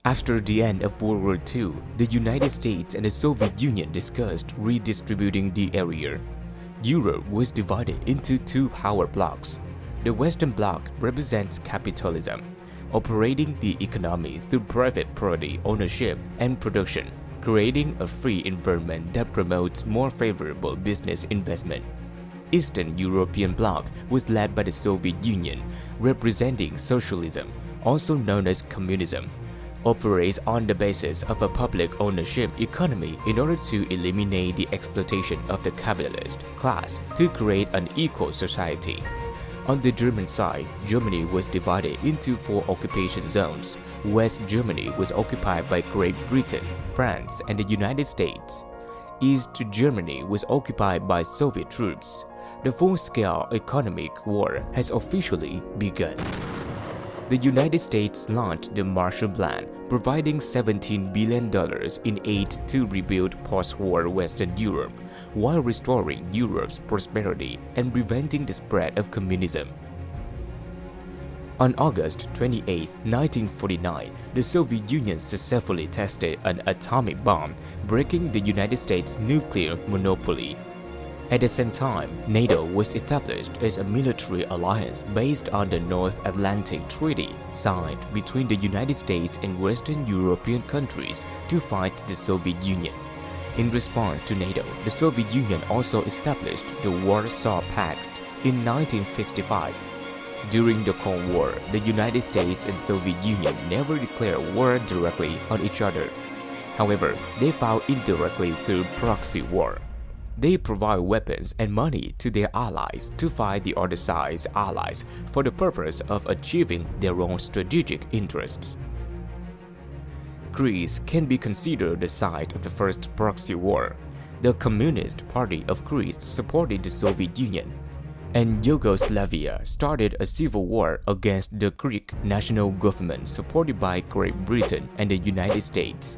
After the end of World War II, the United States and the Soviet Union discussed redistributing the area. Europe was divided into two power blocs. The Western Bloc represents capitalism, operating the economy through private property ownership and production, creating a free environment that promotes more favorable business investment. Eastern European Bloc was led by the Soviet Union, representing socialism, also known as communism, operates on the basis of a public ownership economy in order to eliminate the exploitation of the capitalist class to create an equal society. On the German side, Germany was divided into four occupation zones. West Germany was occupied by Great Britain, France, and the United States. East Germany was occupied by Soviet troops. The full-scale economic war has officially begun. The United States launched the Marshall Plan, providing $17 billion in aid to rebuild post-war Western Europe, while restoring Europe's prosperity and preventing the spread of communism. On August 28, 1949, the Soviet Union successfully tested an atomic bomb, breaking the United States' nuclear monopoly. At the same time, NATO was established as a military alliance based on the North Atlantic Treaty signed between the United States and Western European countries to fight the Soviet Union. In response to NATO, the Soviet Union also established the Warsaw Pact in 1955. During the Cold War, the United States and Soviet Union never declared war directly on each other. However, they fought indirectly through Proxy War. They provide weapons and money to their allies to fight the other side's allies for the purpose of achieving their own strategic interests. Greece can be considered the site of the first proxy war. The Communist Party of Greece supported the Soviet Union, and Yugoslavia started a civil war against the Greek national government supported by Great Britain and the United States.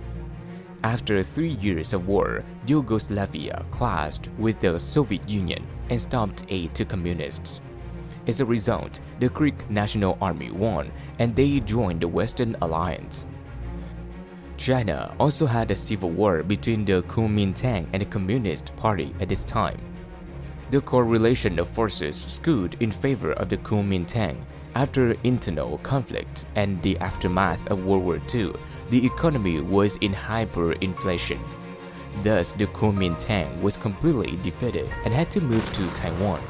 After 3 years of war, Yugoslavia clashed with the Soviet Union and stopped aid to communists. As a result, the Greek National Army won and they joined the Western Alliance. China also had a civil war between the Kuomintang and the Communist Party at this time. The correlation of forces skewed in favor of the Kuomintang. After internal conflict and the aftermath of World War II, the economy was in hyperinflation. Thus, the Kuomintang was completely defeated and had to move to Taiwan.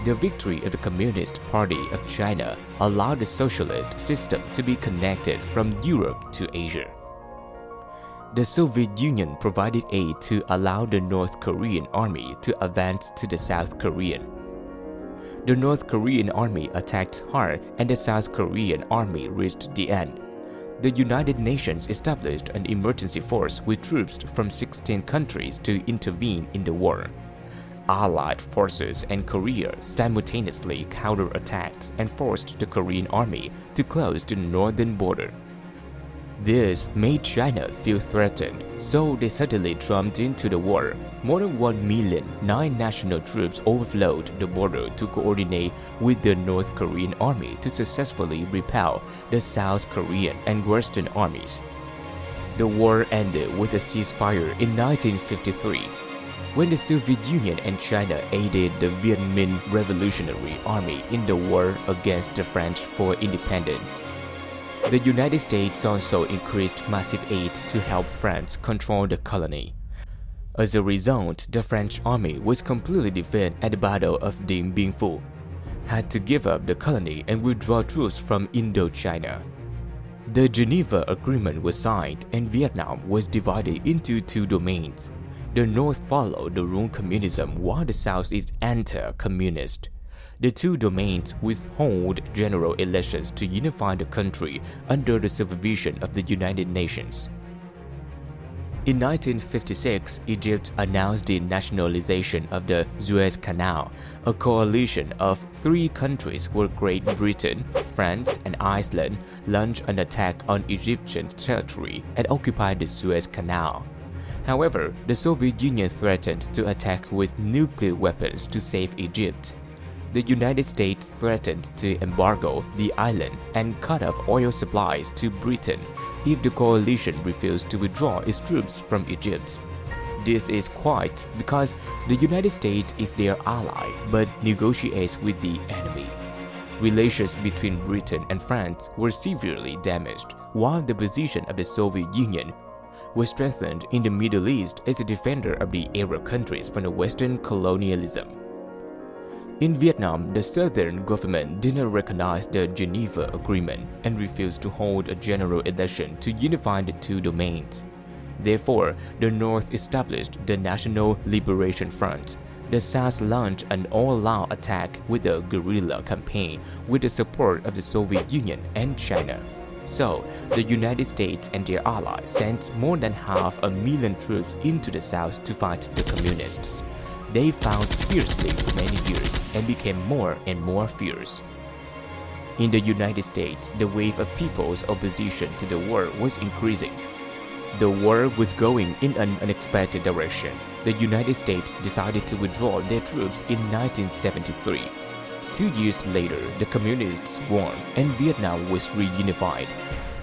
The victory of the Communist Party of China allowed the socialist system to be connected from Europe to Asia. The Soviet Union provided aid to allow the North Korean army to advance to the South Korean. The North Korean army attacked hard and the South Korean army reached the end. The United Nations established an emergency force with troops from 16 countries to intervene in the war. Allied forces and Korea simultaneously counterattacked and forced the Korean army to close the northern border. This made China feel threatened, so they suddenly jumped into the war. More than 1 million non-national troops overflowed the border to coordinate with the North Korean army to successfully repel the South Korean and Western armies. The war ended with a ceasefire in 1953, when the Soviet Union and China aided the Viet Minh Revolutionary Army in the war against the French for independence. The United States also increased massive aid to help France control the colony. As a result, the French army was completely defeated at the Battle of Dien Bien Phu, had to give up the colony and withdraw troops from Indochina. The Geneva Agreement was signed and Vietnam was divided into two domains. The North followed the rule communism while the South is anti-communist. The two domains would hold general elections to unify the country under the supervision of the United Nations. In 1956, Egypt announced the nationalization of the Suez Canal. A coalition of 3 countries where Great Britain, France, and Iceland launched an attack on Egyptian territory and occupied the Suez Canal. However, the Soviet Union threatened to attack with nuclear weapons to save Egypt. the United States threatened to embargo the island and cut off oil supplies to Britain if the coalition refused to withdraw its troops from Egypt. This is quite because the United States is their ally but negotiates with the enemy. Relations between Britain and France were severely damaged, while the position of the Soviet Union was strengthened in the Middle East as a defender of the Arab countries from the Western colonialism. In Vietnam, the southern government did not recognize the Geneva Agreement and refused to hold a general election to unify the two domains. Therefore, the North established the National Liberation Front. The South launched an all-out attack with a guerrilla campaign with the support of the Soviet Union and China. So, the United States and their allies sent more than 500,000 troops into the South to fight the communists. They fought fiercely for many years and became more and more fierce. In the United States, the wave of people's opposition to the war was increasing. The war was going in an unexpected direction. The United States decided to withdraw their troops in 1973. 2 years later, the communists won and Vietnam was reunified.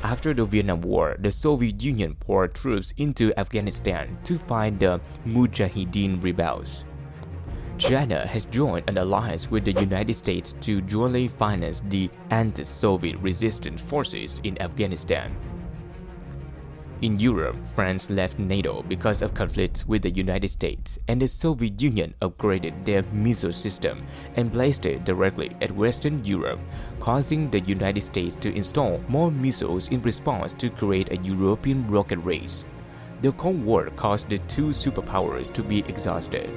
After the Vietnam War, the Soviet Union poured troops into Afghanistan to fight the Mujahideen rebels. China has joined an alliance with the United States to jointly finance the anti-Soviet resistance forces in Afghanistan. In Europe, France left NATO because of conflicts with the United States, and the Soviet Union upgraded their missile system and placed it directly at Western Europe, causing the United States to install more missiles in response to create a European rocket race. The Cold War caused the two superpowers to be exhausted.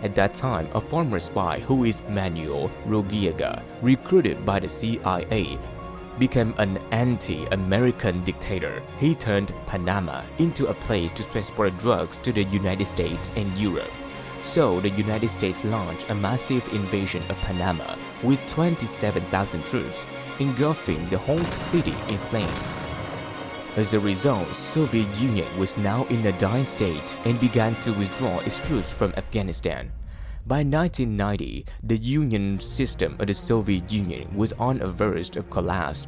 At that time, a former spy who is Manuel Noriega, recruited by the CIA, became an anti-American dictator. He turned Panama into a place to transport drugs to the United States and Europe. So the United States launched a massive invasion of Panama with 27,000 troops, engulfing the whole city in flames. As a result, Soviet Union was now in a dying state and began to withdraw its troops from Afghanistan. By 1990, the Union system of the Soviet Union was on the verge of collapse.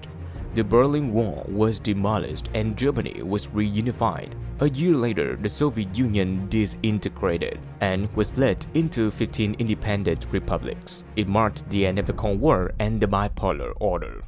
The Berlin Wall was demolished and Germany was reunified. A year later, the Soviet Union disintegrated and was split into 15 independent republics. It marked the end of the Cold War and the bipolar order.